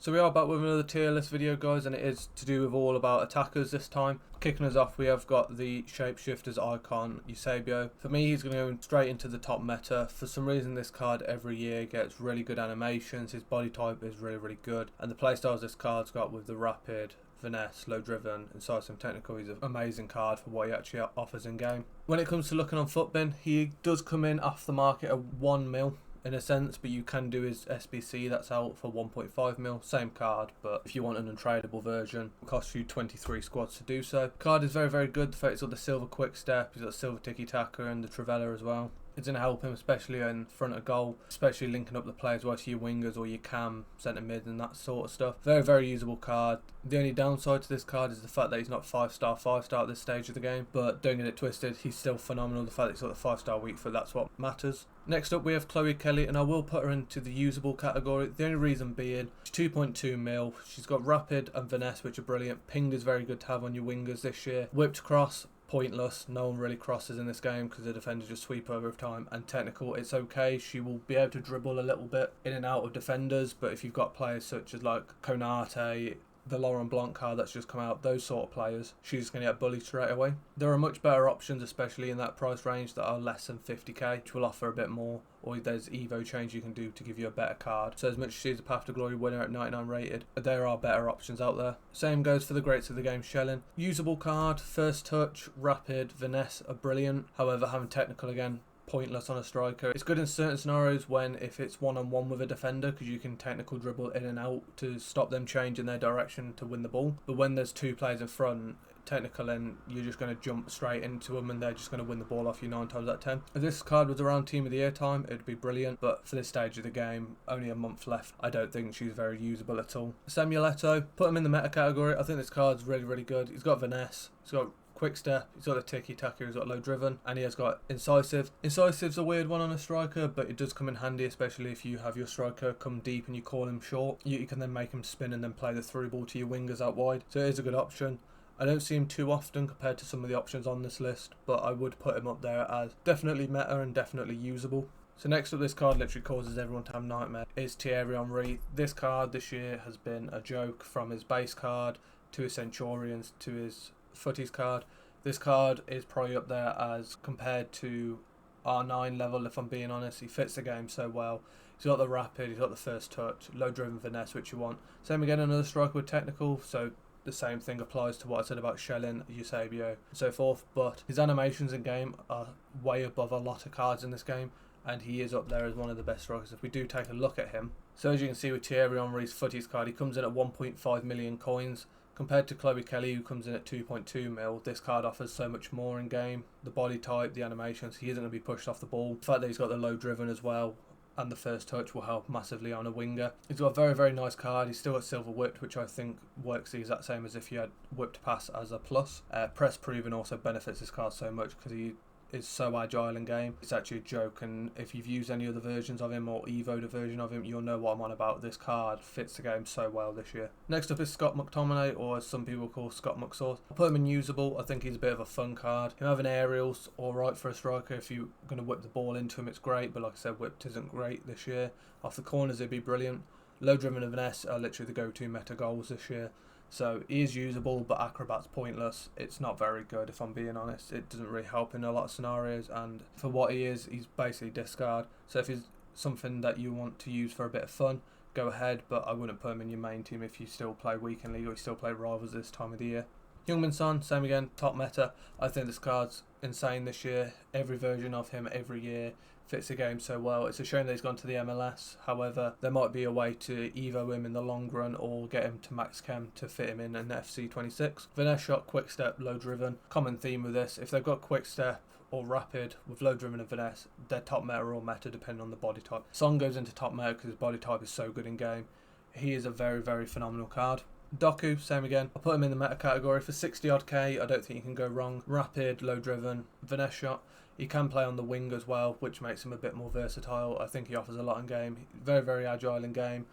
So we are back with another tier list video, guys, and it is to do with all about attackers this time. Kicking us off, we have got the Shapeshifters icon, Eusebio. For me, he's going to go straight into the top meta. For some reason, this card every year gets really good animations. His body type is really good, and the playstyles this card's got with the rapid, finesse, low driven, incisive, technical, he's an amazing card for what he actually offers in game. When it comes to looking on Footbin, he does come in off the market at 1 mil. In a sense, but you can do his SBC, that's out for 1.5 mil, same card, but if you want an untradeable version, it costs you 23 squads to do so. Card is very good. The fact he's got the silver quick step, he's got silver tiki taka and the Trivela as well. It's going to help him, especially in front of goal, especially linking up the players well to your wingers or your cam, centre mid and that sort of stuff. Very usable card. The only downside to this card is the fact that he's not 5-star at this stage of the game, but don't get it twisted, he's still phenomenal. The fact that he's got the 5-star weak foot, that's what matters. Next up we have Chloe Kelly, and I will put her into the usable category. The only reason being, she's 2.2 mil, she's got rapid and finesse which are brilliant. Pinged is very good to have on your wingers this year. Whipped cross, pointless, no one really crosses in this game because the defenders just sweep over of time. And technical, it's okay, she will be able to dribble a little bit in and out of defenders, but if you've got players such as like Konate, the Laurent Blanc card that's just come out, those sort of players, she's going to get bullied straight away. There are much better options, especially in that price range, that are less than 50k, which will offer a bit more, or there's Evo change you can do to give you a better card. So as much as she's a Path to Glory winner at 99 rated, there are better options out there. Same goes for the greats of the game, Shelling. Usable card, first touch, rapid, finesse are brilliant. However, having technical again, pointless on a striker. It's good in certain scenarios when if it's one-on-one with a defender, because you can technical dribble in and out to stop them changing their direction to win the ball. But when there's two players in front, technical, and you're just going to jump straight into them and they're just going to win the ball off you 9 times out of 10. If this card was around Team of the Year time, it'd be brilliant, but for this stage of the game, only a month left, I don't think she's very usable at all. Samueletto, put him in the meta category. I think this card's really good. He's got finesse, he's got quick step, he's got the tiki taka, he's got low driven, and he has got incisive. Incisive's a weird one on a striker, but it does come in handy, especially if you have your striker come deep and you call him short. You can then make him spin and then play the through ball to your wingers out wide, so it is a good option. I don't see him too often compared to some of the options on this list, but I would put him up there as definitely meta and definitely usable. So next up, this card literally causes everyone to have nightmare, is Thierry Henry. This card this year has been a joke, from his base card to his Centurions to his footies card. This card is probably up there as compared to R9 level, if I'm being honest. He fits the game so well. He's got the rapid, he's got the first touch, low driven finesse, which you want. Same again, another striker with technical, so the same thing applies to what I said about Shelling, Eusebio, and so forth. But his animations in game are way above a lot of cards in this game, and he is up there as one of the best strikers if we do take a look at him. So as you can see with Thierry Henry's footies card, he comes in at 1.5 million coins. Compared to Chloe Kelly, who comes in at 2.2 mil, this card offers so much more in game. The body type, the animations, he isn't going to be pushed off the ball. The fact that he's got the low driven as well, and the first touch will help massively on a winger. He's got a very nice card. He's still got silver whipped, which I think works the exact same as if you had whipped pass as a plus. Press proven also benefits this card so much because he is so agile in game. It's actually a joke, and if you've used any other versions of him or evoed a version of him, you'll know what I'm on about. This card fits the game so well this year. Next up is Scott McTominay, or as some people call Scott McSauce. I'll put him in usable. I think he's a bit of a fun card. Him having aerials, alright for a striker. If you're going to whip the ball into him, it's great, but like I said, whipped isn't great this year. Off the corners, it'd be brilliant. Low driven and finesse are literally the go-to meta goals this year. So he is usable, but Acrobat's pointless. It's not very good, if I'm being honest. It doesn't really help in a lot of scenarios, and for what he is, he's basically discard. So if he's something that you want to use for a bit of fun, go ahead, but I wouldn't put him in your main team if you still play weekend league or you still play rivals this time of the year. Heung-min Son, same again, top meta. I think this card's insane this year. Every version of him, every year, fits the game so well. It's a shame that he's gone to the MLS. However, there might be a way to evo him in the long run or get him to max chem to fit him in an FC25. Finesse shot, quick step, low driven. Common theme with this, if they've got quick step or rapid with low driven and finesse, they're top meta or meta depending on the body type. Son goes into top meta because his body type is so good in game. He is a very phenomenal card. Doku, same again. I'll put him in the meta category for 60 odd K. I don't think you can go wrong. Rapid, low driven, finesse shot. He can play on the wing as well, which makes him a bit more versatile. I think he offers a lot in game. Very agile in game.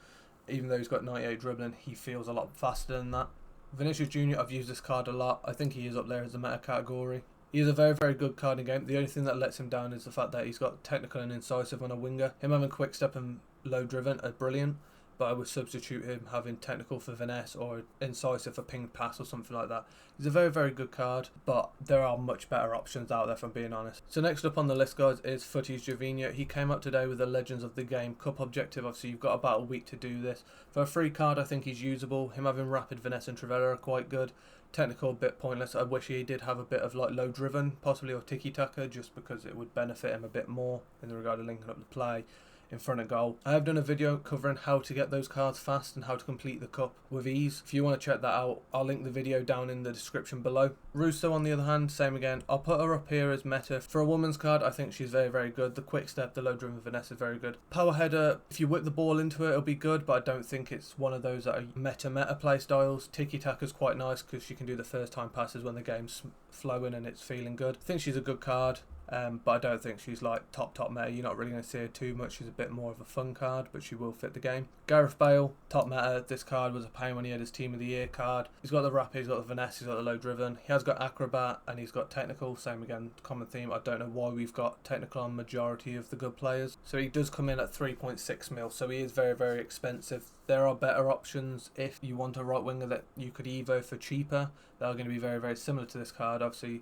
Even though he's got 98 dribbling, he feels a lot faster than that. Vinicius Jr., I've used this card a lot. I think he is up there as a meta category. He is a very good card in game. The only thing that lets him down is the fact that he's got technical and incisive on a winger. Him having quick step and low driven are brilliant, but I would substitute him having technical for finesse or incisive for ping pass or something like that. He's a very, very good card, but there are much better options out there, if I'm being honest. So next up on the list, guys, is Footy's Jovino. He came up today with the Legends of the Game Cup objective. Obviously, you've got about a week to do this. For a free card, I think he's usable. Him having rapid, finesse and Trivela are quite good. Technical, a bit pointless. I wish he did have a bit of like low driven, possibly, or tiki-taka, just because it would benefit him a bit more in the regard of linking up the play in front of goal. I have done a video covering how to get those cards fast and how to complete the cup with ease. If you want to check that out, I'll link the video down in the description below. Russo, on the other hand, same again. I'll put her up here as meta. For a woman's card, I think she's very, very good. The quick step, the low driven finesse is very good. Power header, if you whip the ball into it, it'll be good, but I don't think it's one of those that are meta play styles. Tiki-taka's quite nice because she can do the first time passes when the game's flowing and it's feeling good. I think she's a good card. But I don't think she's like top meta. You're not really going to see her too much. She's a bit more of a fun card, but she will fit the game. Gareth Bale, top meta. This card was a pain when he had his Team of the Year card. He's got the rapid, he's got the finesse, he's got the low driven. He has got acrobat and he's got technical. Same again, common theme. I don't know why we've got technical on majority of the good players. So he does come in at 3.6 mil. So he is very, very expensive. There are better options if you want a right winger that you could evo for cheaper. They are going to be very, very similar to this card. Obviously,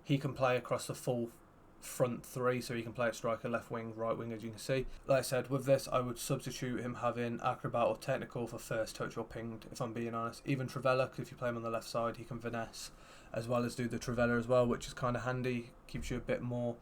he can play across the full front three, so he can play at striker, left wing, right wing, as you can see. Like I said, with this I would substitute him having acrobat or technical for first touch or pinged, if I'm being honest. Even Trivela, because if you play him on the left side, he can finesse as well as do the Trivela as well, which is kind of handy. Keeps you a bit more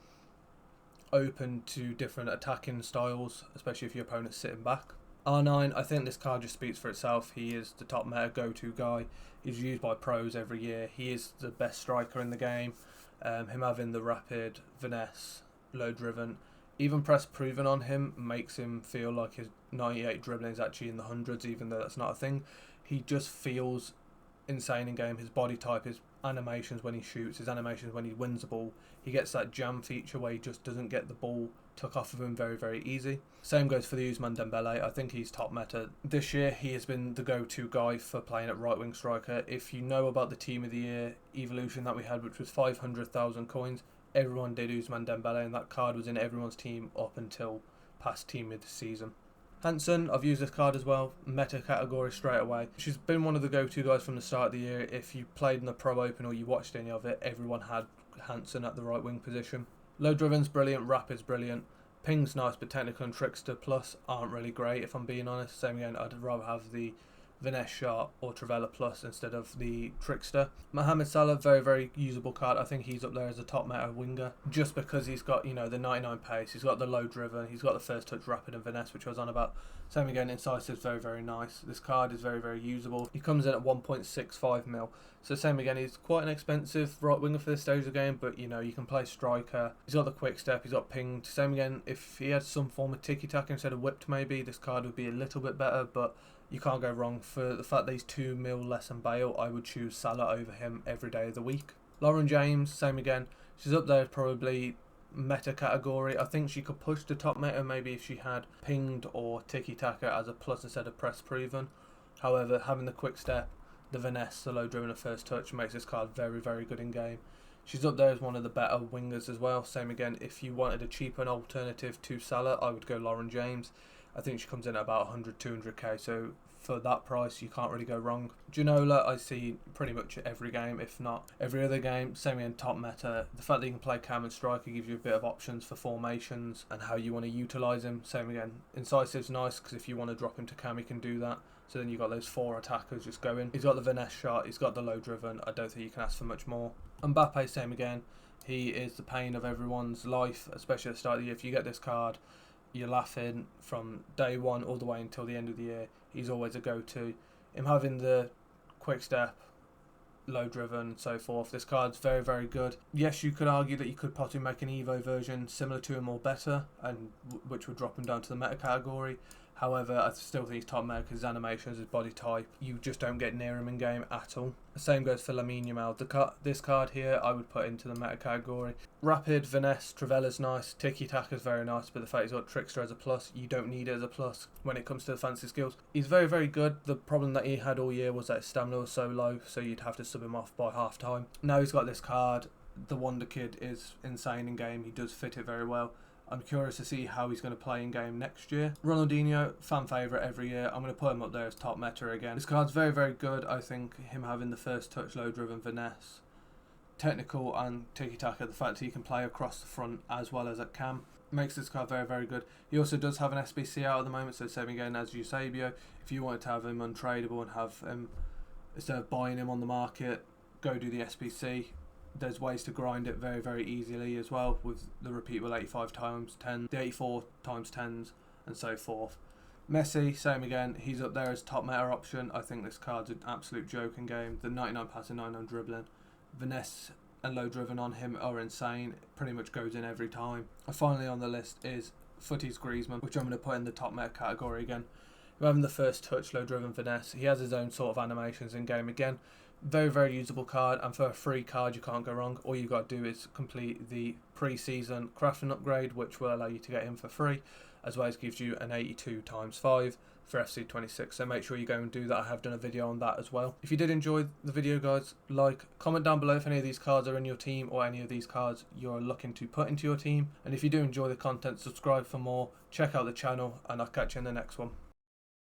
open to different attacking styles, especially if your opponent's sitting back. R9, I think this card just speaks for itself. He is the top meta go-to guy. He's used by pros every year. He is the best striker in the game. Him having the rapid, finesse, low driven, even press proven on him makes him feel like his 98 dribbling is actually in the hundreds, even though that's not a thing. He just feels insane in game. His body type, his animations when he shoots, his animations when he wins the ball. He gets that jam feature where he just doesn't get the ball took off of him very, very easy. Same goes for the Ousmane Dembele. I think he's top meta. This year he has been the go-to guy for playing at right wing striker. If you know about the Team of the Year evolution that we had, which was 500,000 coins, everyone did Ousmane Dembele and that card was in everyone's team up until past team of the season. Hansen, I've used this card as well, meta category straight away. She's been one of the go-to guys from the start of the year. If you played in the Pro Open or you watched any of it, everyone had Hansen at the right wing position. Low driven's brilliant, rapid's brilliant, ping's nice, but technical and trickster plus aren't really great, if I'm being honest. Same again, I'd rather have the finesse shot or Trivela plus instead of the trickster. Mohamed Salah, very, very usable card. I think he's up there as a top meta winger just because he's got, you know, the 99 pace, he's got the low driven, he's got the first touch rapid and finesse, which I was on about. Same again, incisive, very, very nice. This card is very, very usable. He comes in at 1.65 mil. So same again, he's quite an expensive right winger for this stage of the game, but you know, you can play striker. He's got the quick step, he's got pinged. Same again, if he had some form of tiki-taka instead of whipped maybe, this card would be a little bit better, but you can't go wrong. For the fact that he's 2 mil less than Bale, I would choose Salah over him every day of the week. Lauren James, same again. She's up there probably meta category. I think she could push the top meta maybe if she had pinged or tiki-taka as a plus instead of press proven. However, having the quick step, the finesse, the low driven and first touch makes this card very, very good in game. She's up there as one of the better wingers as well. Same again, if you wanted a cheaper alternative to Salah, I would go Lauren James. I think she comes in at about 100, 200k, so for that price you can't really go wrong. Ginola I see pretty much every game, if not every other game. Same in top meta. The fact that you can play cam and striker gives you a bit of options for formations and how you want to utilise him. Same again, incisive's nice because if you want to drop him to cam you can do that. So then you've got those 4 attackers just going. He's got the finesse shot, he's got the low driven. I don't think you can ask for much more. Mbappe, same again. He is the pain of everyone's life, especially at the start of the year. If you get this card, you're laughing from day one all the way until the end of the year. He's always a go-to. Him having the quick step, low driven and so forth, this card's very, very good. Yes, you could argue that you could possibly make an Evo version similar to him or better, and which would drop him down to the meta category. However, I still think he's top meta because his animations, his body type, you just don't get near him in game at all. The same goes for Lamine Yamal. This card here I would put into the meta category. Rapid, finesse, Trivela's nice, tiki-taka's very nice, but the fact he's got trickster as a plus, you don't need it as a plus when it comes to the fancy skills. He's very, very good. The problem that he had all year was that his stamina was so low, so you'd have to sub him off by half time. Now he's got this card. The Wonder Kid is insane in game. He does fit it very well. I'm curious to see how he's going to play in game next year. Ronaldinho, fan favourite every year. I'm going to put him up there as top meta again. This card's very, very good. I think him having the first touch, low driven finesse, technical and tiki-taka, the fact that he can play across the front as well as at cam, makes this card very, very good. He also does have an SBC out at the moment, so same again as Eusebio. If you wanted to have him untradeable and have him, instead of buying him on the market, go do the SBC. There's ways to grind it very, very easily as well, with the repeatable 85 times 10, the 84 times 10s, and so forth. Messi, same again, he's up there as top meta option. I think this card's an absolute joke in game. The 99 passing, 99 dribbling, finesse and low driven on him are insane. It pretty much goes in every time. And finally on the list is Footy's Griezmann, which I'm going to put in the top meta category again. Having the first touch, low driven finesse, he has his own sort of animations in game again. Very, very usable card, and for a free card you can't go wrong. All you got to do is complete the pre-season crafting upgrade, which will allow you to get him for free, as well as gives you an 82 times 5 for FC25, so make sure you go and do that. I have done a video on that as well. If you did enjoy the video, guys, comment down below if any of these cards are in your team or any of these cards you're looking to put into your team, and if you do enjoy the content, subscribe for more, check out the channel, and I'll catch you in the next one.